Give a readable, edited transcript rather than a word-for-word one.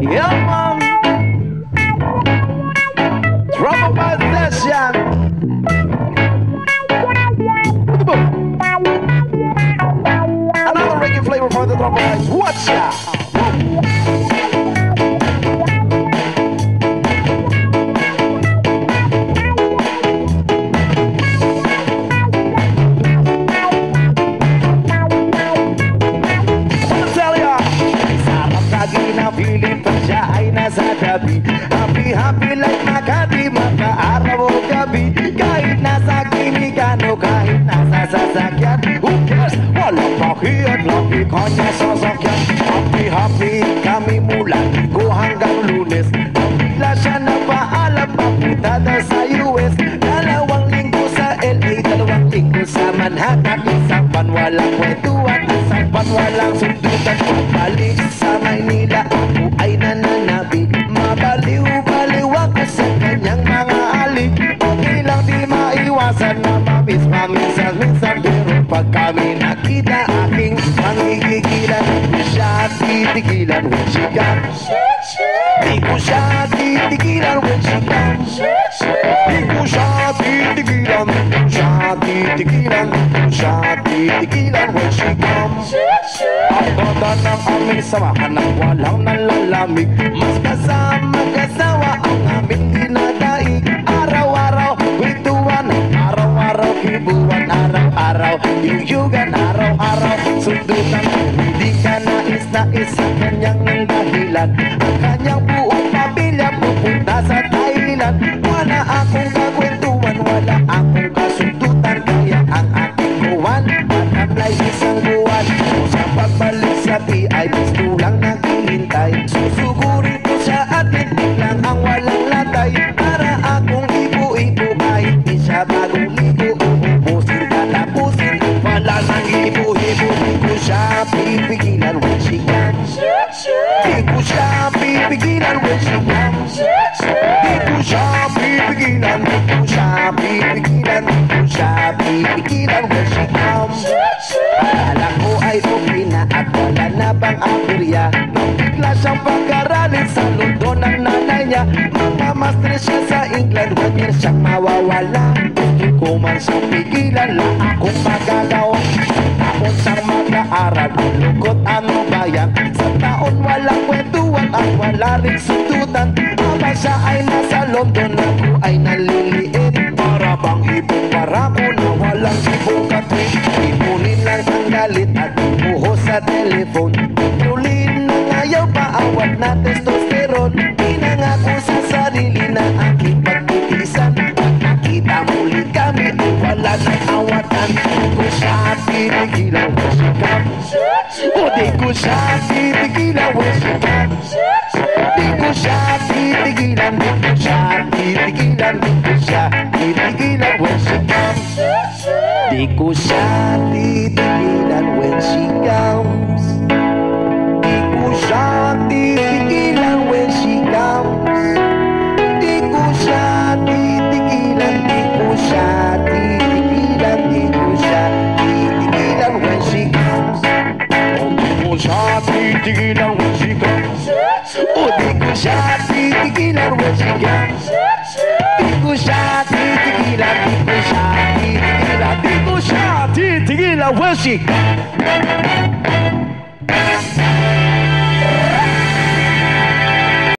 Yeah, man. Drop a possession. Another reggae flavor for the drop of ice. Watch out. Feeling pa siya ay nasa tabi. Happy, happy like Makati, makaaraw o gabi. Kahit nasa kinigan o kahit nasa sasakyan, who cares? Walang pakiyat, laki kanya sasakyan. Happy, happy kami mula Linggo hanggang Lunes. Bigla siya na paalam, papunta daw sa US. 2 linggo sa LA, 2 linggo sa Manhattan. Isang pan walang kwentuhan, isang pan walang sundutan. Balik sa Maynila, ako ay nananabi. Mabaliw-baliw ako sa kanyang mga halik. Okay lang di maiwasan na mamiss paminsan-minsan. Pero pag kami nakita, aking pangigigilan. Di ko siya titigilan when she comes. Di ko siya titigilan when she comes. Di ko siya titigilan, di ko siya titigilan, di ko siya titigilan when she comes. Ang ganda ng aming samahan ng walang nalalamig. Mas kasama-kasawa ang aming dinadaig. Araw-araw, kwentuhan, araw-araw, hibuan, araw-araw, yuyugan, araw-araw, sundutan. Hindi ka nais-nais sa kanyang dahilan. Ang kanyang buong pamilya pupunta sa Thailand. Wala akong kakwentuhan, wala akong kasundutan. Kaya ang aking buwan, matamlay isang buwan. Sa pagbalik sa PI, gusto lang naghihintay. Susugurin ko siya at hindi lang ang walang latay. Para akong ibu-ibu kahit di siya bagong ligo. Ubusin, tatapusin, wala nang ibu-ibu. Di ko siya pipigilan when she comes. Di ko siya pipigilan when she comes. Di ko siya pipigilan, di ko siya pipigilan, di ko siya pipigilan when she comes. Akala ko ay okay na at wala na bang aberya. Nang bigla siyang pag-aralin sa London ng nanay niya. Mga master siya sa England, 1 year siyang mawawala. Gusto ko man siyang pigilan, la akong magagawa. Taon siyang mag-aaral, ang lungkot ang bayan. Sa taon walang kwentuhan at wala rin sundutan. Habang siya ay nasa London, ako ay naliliit. Para bang ibong barako na walang ibong katwid. Ipunin lang ang galit at buhos sa telefon. Tulin na ngayaw paawat na testosteron. Pinangako sa sarili na aking pagtitisan. Pag nakita muli kami ay wala ng awatan. Di ko siya titigilan when she comes. O di ko siya titigilan when she comes. Di ko siya titigilan, di ko siya titigilan, di ko siya titigilan when she comes. Di ko siya titigilan when she comes. Di ko siya titigilan when she comes. Di ko siya titigilan, di ko siya titigilan, di ko siya titigilan when she comes. Di ko siya titigilan when she comes. O di ko siya titigilan when she comes. Di ko siya titigilan, di ko siya titigilan, di ko siya titigilan when she comes.